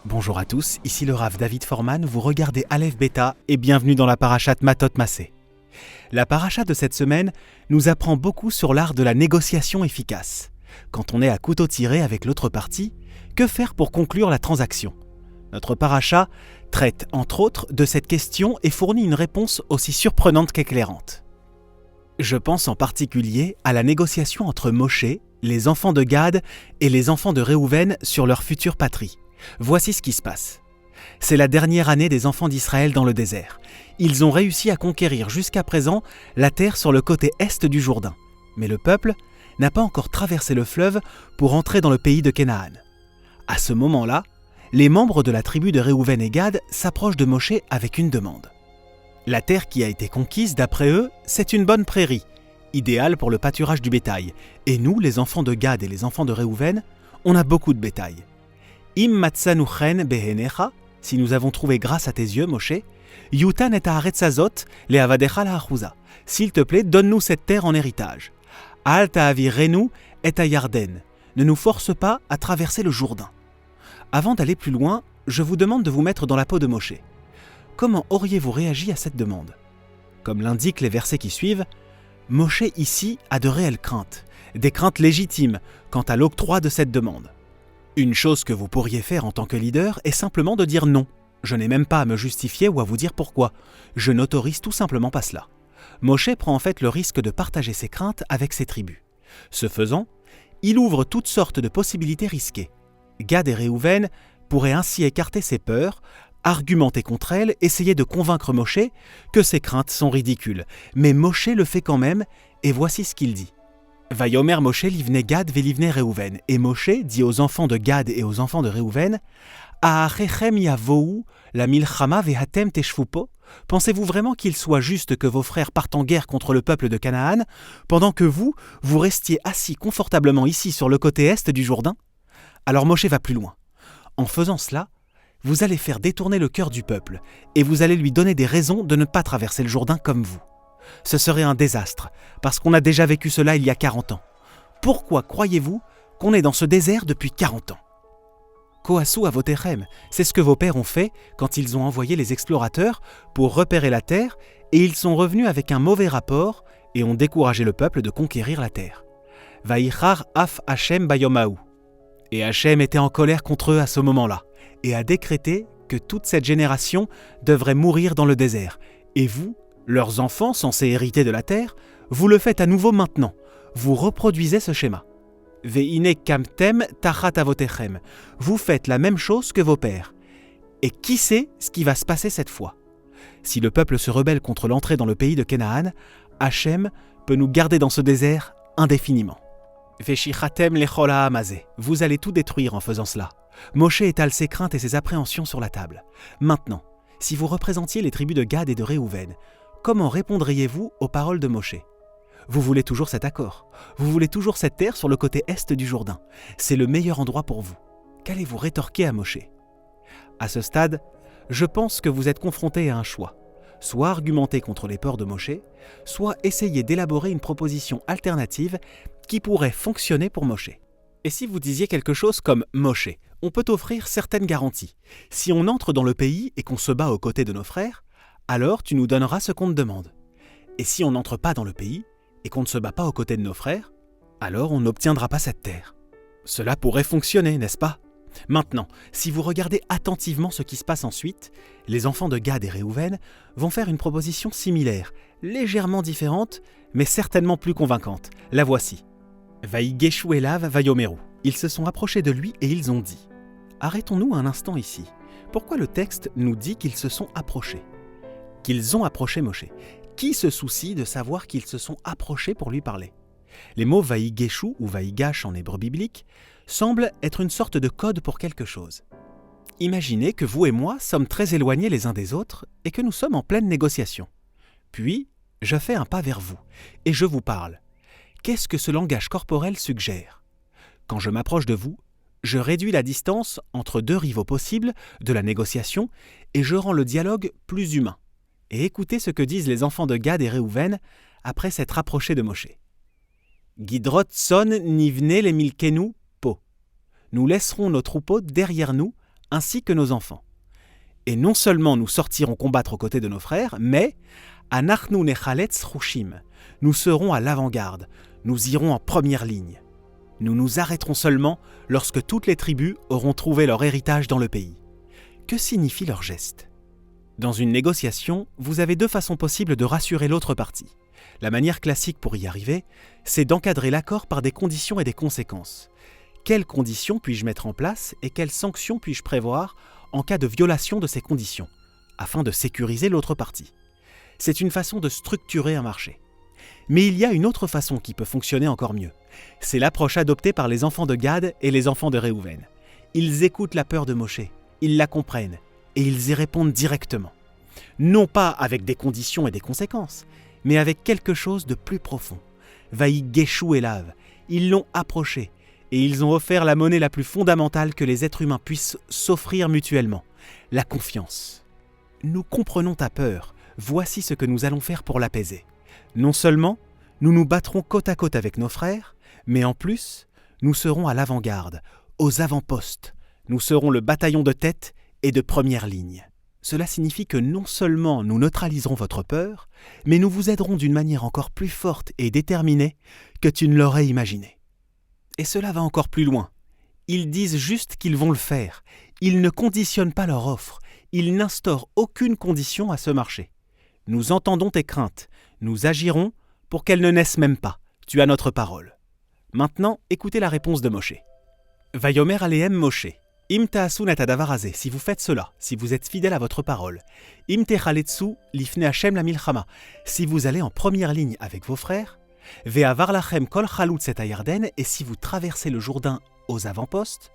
Bonjour à tous, ici le Rav David Forman, vous regardez Aleph Beta et bienvenue dans la parashat Matot Massé. La parashat de cette semaine nous apprend beaucoup sur l'art de la négociation efficace. Quand on est à couteau tiré avec l'autre partie, que faire pour conclure la transaction ? Notre parashat traite entre autres de cette question et fournit une réponse aussi surprenante qu'éclairante. Je pense en particulier à la négociation entre Moshe, les enfants de Gad et les enfants de Réhouven sur leur future patrie. Voici ce qui se passe. C'est la dernière année des enfants d'Israël dans le désert. Ils ont réussi à conquérir jusqu'à présent la terre sur le côté est du Jourdain. Mais le peuple n'a pas encore traversé le fleuve pour entrer dans le pays de Canaan. À ce moment-là, les membres de la tribu de Réhouven et Gad s'approchent de Moshe avec une demande. La terre qui a été conquise, d'après eux, c'est une bonne prairie, idéale pour le pâturage du bétail. Et nous, les enfants de Gad et les enfants de Réhouven, on a beaucoup de bétail. Im matzanu chen behenecha, si nous avons trouvé grâce à tes yeux, Moshe, yutan et haaretzazot leavadecha laachouza. S'il te plaît, donne-nous cette terre en héritage. Al ta'avirenu et Yarden. Ne nous force pas à traverser le Jourdain. Avant d'aller plus loin, je vous demande de vous mettre dans la peau de Moshe. Comment auriez-vous réagi à cette demande ? Comme l'indiquent les versets qui suivent, Moshe ici a de réelles craintes, des craintes légitimes quant à l'octroi de cette demande. Une chose que vous pourriez faire en tant que leader est simplement de dire non. Je n'ai même pas à me justifier ou à vous dire pourquoi. Je n'autorise tout simplement pas cela. Moshe prend en fait le risque de partager ses craintes avec ses tribus. Ce faisant, il ouvre toutes sortes de possibilités risquées. Gad et Réhouven pourraient ainsi écarter ses peurs, argumenter contre elles, essayer de convaincre Moshe que ses craintes sont ridicules. Mais Moshe le fait quand même, et voici ce qu'il dit. Vayomer Moshe livne Gad velivne Réhouven. Et Moshe dit aux enfants de Gad et aux enfants de Réhouven, Aachechem yavou la milchama vehatem teshvupo. Pensez-vous vraiment qu'il soit juste que vos frères partent en guerre contre le peuple de Canaan, pendant que vous restiez assis confortablement ici sur le côté est du Jourdain ? Alors Moshe va plus loin. En faisant cela, vous allez faire détourner le cœur du peuple, et vous allez lui donner des raisons de ne pas traverser le Jourdain comme vous. Ce serait un désastre, parce qu'on a déjà vécu cela il y a 40 ans. Pourquoi croyez-vous qu'on est dans ce désert depuis 40 ans ? Kohasu avotechem, c'est ce que vos pères ont fait quand ils ont envoyé les explorateurs pour repérer la terre, et ils sont revenus avec un mauvais rapport et ont découragé le peuple de conquérir la terre. Vaïchar af Hashem bayomahu. Et Hashem était en colère contre eux à ce moment-là, et a décrété que toute cette génération devrait mourir dans le désert. Et vous, leurs enfants censés hériter de la terre, vous le faites à nouveau maintenant. Vous reproduisez ce schéma. Ve'ine kamtem tachat avotechem. Vous faites la même chose que vos pères. Et qui sait ce qui va se passer cette fois ? Si le peuple se rebelle contre l'entrée dans le pays de Canaan, Hashem peut nous garder dans ce désert indéfiniment. Veshichatem lechol ha'amazé. Vous allez tout détruire en faisant cela. Moshe étale ses craintes et ses appréhensions sur la table. Maintenant, si vous représentiez les tribus de Gad et de Réhouven, comment répondriez-vous aux paroles de Moshe ? Vous voulez toujours cet accord. Vous voulez toujours cette terre sur le côté est du Jourdain. C'est le meilleur endroit pour vous. Qu'allez-vous rétorquer à Moshe ? À ce stade, je pense que vous êtes confronté à un choix. Soit argumenter contre les peurs de Moshe, soit essayer d'élaborer une proposition alternative qui pourrait fonctionner pour Moshe. Et si vous disiez quelque chose comme « Moshe, on peut offrir certaines garanties. Si on entre dans le pays et qu'on se bat aux côtés de nos frères, alors tu nous donneras ce qu'on te demande. Et si on n'entre pas dans le pays et qu'on ne se bat pas aux côtés de nos frères, alors on n'obtiendra pas cette terre. » Cela pourrait fonctionner, n'est-ce pas ? Maintenant, si vous regardez attentivement ce qui se passe ensuite, les enfants de Gad et Réhouven vont faire une proposition similaire, légèrement différente, mais certainement plus convaincante. La voici. Vaïgeshu elav vayomeru. Ils se sont approchés de lui et ils ont dit « Arrêtons-nous un instant ici. Pourquoi le texte nous dit qu'ils se sont approchés ? Qu'ils ont approché Moshe. Qui se soucie de savoir qu'ils se sont approchés pour lui parler ? Les mots vaïgeshu ou vaïgash en hébreu biblique semblent être une sorte de code pour quelque chose. Imaginez que vous et moi sommes très éloignés les uns des autres et que nous sommes en pleine négociation. Puis, je fais un pas vers vous et je vous parle. Qu'est-ce que ce langage corporel suggère ? Quand je m'approche de vous, je réduis la distance entre deux rivaux possibles de la négociation et je rends le dialogue plus humain. Et écoutez ce que disent les enfants de Gad et Réhouven après s'être approchés de Moshe. Gidrot son nivne le milkenu po. Nous laisserons nos troupeaux derrière nous ainsi que nos enfants. Et non seulement nous sortirons combattre aux côtés de nos frères, mais Anachnu nechaletz chushim, nous serons à l'avant-garde, nous irons en première ligne. Nous nous arrêterons seulement lorsque toutes les tribus auront trouvé leur héritage dans le pays. Que signifie leur geste ? Dans une négociation, vous avez deux façons possibles de rassurer l'autre partie. La manière classique pour y arriver, c'est d'encadrer l'accord par des conditions et des conséquences. Quelles conditions puis-je mettre en place et quelles sanctions puis-je prévoir en cas de violation de ces conditions, afin de sécuriser l'autre partie ? C'est une façon de structurer un marché. Mais il y a une autre façon qui peut fonctionner encore mieux. C'est l'approche adoptée par les enfants de Gad et les enfants de Réhouven. Ils écoutent la peur de Moshe, ils la comprennent et ils y répondent directement. Non pas avec des conditions et des conséquences, mais avec quelque chose de plus profond. Vaï Geshu Elav, ils l'ont approché et ils ont offert la monnaie la plus fondamentale que les êtres humains puissent s'offrir mutuellement, la confiance. Nous comprenons ta peur, voici ce que nous allons faire pour l'apaiser. Non seulement, nous nous battrons côte à côte avec nos frères, mais en plus, nous serons à l'avant-garde, aux avant-postes. Nous serons le bataillon de tête et de première ligne. Cela signifie que non seulement nous neutraliserons votre peur, mais nous vous aiderons d'une manière encore plus forte et déterminée que tu ne l'aurais imaginé. Et cela va encore plus loin. Ils disent juste qu'ils vont le faire. Ils ne conditionnent pas leur offre. Ils n'instaurent aucune condition à ce marché. Nous entendons tes craintes. Nous agirons pour qu'elles ne naissent même pas. Tu as notre parole. Maintenant, écoutez la réponse de Moshe. Vayomer alehem Moshe. Im ta'asun et hadavar hazeh, si vous faites cela, si vous êtes fidèle à votre parole. Im techaletzu lifnei Hashem la milchama, si vous allez en première ligne avec vos frères. Ve'avar lachem kol chalutz et hayarden, et si vous traversez le Jourdain aux avant-postes,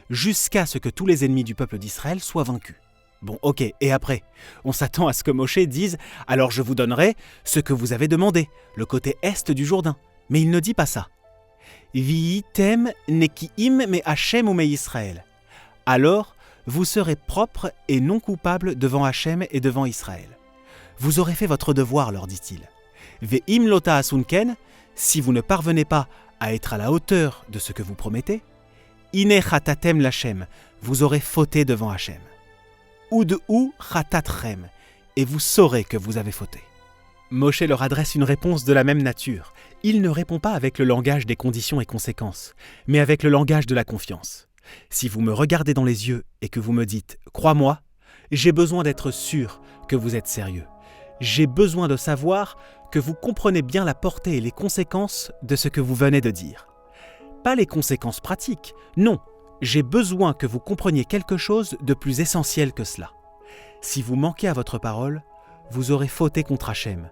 jusqu'à ce que tous les ennemis du peuple d'Israël soient vaincus. Bon, ok, et après, on s'attend à ce que Moshe dise « Alors je vous donnerai ce que vous avez demandé, le côté est du Jourdain. » Mais il ne dit pas ça. « Vi'item nekiim me Hashem ou me Israël. » Alors, vous serez propres et non coupables devant Hachem et devant Israël. Vous aurez fait votre devoir, leur dit-il. Ve'im lota asunken, si vous ne parvenez pas à être à la hauteur de ce que vous promettez, ine chatatem lachem, vous aurez fauté devant Hachem. Ud ou chatatrem, et vous saurez que vous avez fauté. Moshe leur adresse une réponse de la même nature. Il ne répond pas avec le langage des conditions et conséquences, mais avec le langage de la confiance. Si vous me regardez dans les yeux et que vous me dites « Crois-moi », j'ai besoin d'être sûr que vous êtes sérieux. J'ai besoin de savoir que vous comprenez bien la portée et les conséquences de ce que vous venez de dire. Pas les conséquences pratiques, non, j'ai besoin que vous compreniez quelque chose de plus essentiel que cela. Si vous manquez à votre parole, vous aurez fauté contre Hachem,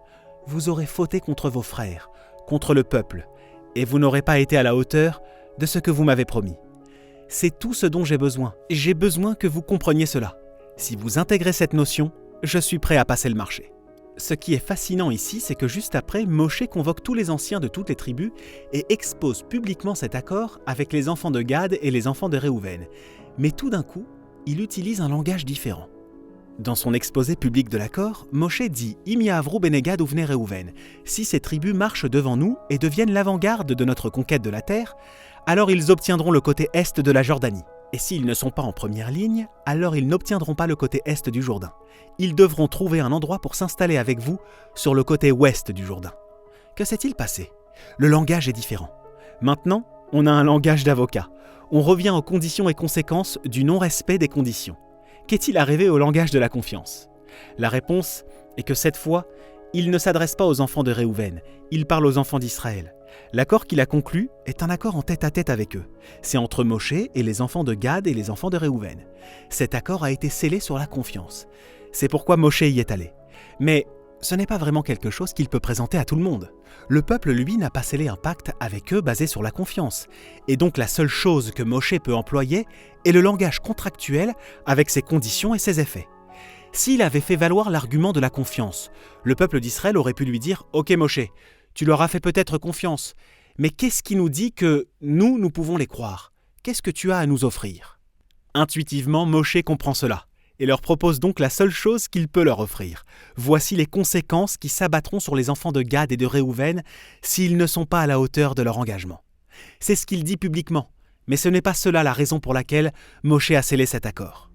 vous aurez fauté contre vos frères, contre le peuple, et vous n'aurez pas été à la hauteur de ce que vous m'avez promis. C'est tout ce dont j'ai besoin. J'ai besoin que vous compreniez cela. Si vous intégrez cette notion, je suis prêt à passer le marché. Ce qui est fascinant ici, c'est que juste après, Moshe convoque tous les anciens de toutes les tribus et expose publiquement cet accord avec les enfants de Gad et les enfants de Réhouven. Mais tout d'un coup, il utilise un langage différent. Dans son exposé public de l'accord, Moshe dit « Im ya'avru bnei Gad uvnei Réhouven » si ces tribus marchent devant nous et deviennent l'avant-garde de notre conquête de la terre, alors ils obtiendront le côté est de la Jordanie. Et s'ils ne sont pas en première ligne, alors ils n'obtiendront pas le côté est du Jourdain. Ils devront trouver un endroit pour s'installer avec vous sur le côté ouest du Jourdain. Que s'est-il passé ? Le langage est différent. Maintenant, on a un langage d'avocat. On revient aux conditions et conséquences du non-respect des conditions. Qu'est-il arrivé au langage de la confiance ? La réponse est que cette fois, il ne s'adresse pas aux enfants de Réhouven, il parle aux enfants d'Israël. L'accord qu'il a conclu est un accord en tête-à-tête avec eux. C'est entre Moshe et les enfants de Gad et les enfants de Réhouven. Cet accord a été scellé sur la confiance. C'est pourquoi Moshe y est allé. Mais ce n'est pas vraiment quelque chose qu'il peut présenter à tout le monde. Le peuple, lui, n'a pas scellé un pacte avec eux basé sur la confiance. Et donc la seule chose que Moshe peut employer est le langage contractuel avec ses conditions et ses effets. S'il avait fait valoir l'argument de la confiance, le peuple d'Israël aurait pu lui dire « Ok Moshe, tu leur as fait peut-être confiance, mais qu'est-ce qui nous dit que nous pouvons les croire ? Qu'est-ce que tu as à nous offrir ?» Intuitivement, Moshe comprend cela et leur propose donc la seule chose qu'il peut leur offrir. Voici les conséquences qui s'abattront sur les enfants de Gad et de Réhouven s'ils ne sont pas à la hauteur de leur engagement. C'est ce qu'il dit publiquement, mais ce n'est pas cela la raison pour laquelle Moshe a scellé cet accord.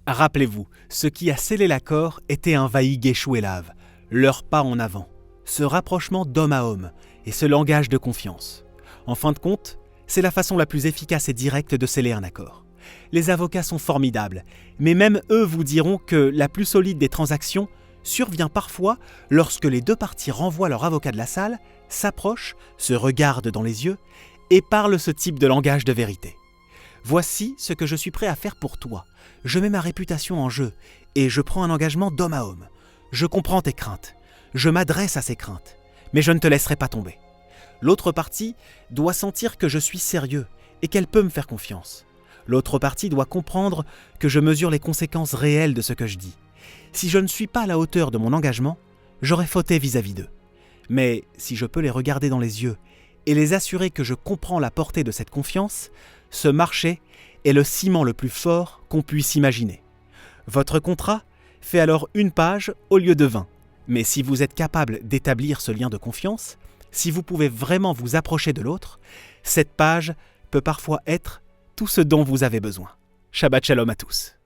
Rappelez-vous, ce qui a scellé l'accord était un Vaï-Guéchou et Lave, leur pas en avant, ce rapprochement d'homme à homme et ce langage de confiance. En fin de compte, c'est la façon la plus efficace et directe de sceller un accord. Les avocats sont formidables, mais même eux vous diront que la plus solide des transactions survient parfois lorsque les deux parties renvoient leur avocat de la salle, s'approchent, se regardent dans les yeux et parlent ce type de langage de vérité. Voici ce que je suis prêt à faire pour toi. Je mets ma réputation en jeu et je prends un engagement d'homme à homme. Je comprends tes craintes. Je m'adresse à ces craintes. Mais je ne te laisserai pas tomber. L'autre partie doit sentir que je suis sérieux et qu'elle peut me faire confiance. L'autre partie doit comprendre que je mesure les conséquences réelles de ce que je dis. Si je ne suis pas à la hauteur de mon engagement, j'aurais fauté vis-à-vis d'eux. Mais si je peux les regarder dans les yeux et les assurer que je comprends la portée de cette confiance, ce marché est le ciment le plus fort qu'on puisse imaginer. Votre contrat fait alors 1 page au lieu de 20. Mais si vous êtes capable d'établir ce lien de confiance, si vous pouvez vraiment vous approcher de l'autre, cette page peut parfois être tout ce dont vous avez besoin. Shabbat Shalom à tous.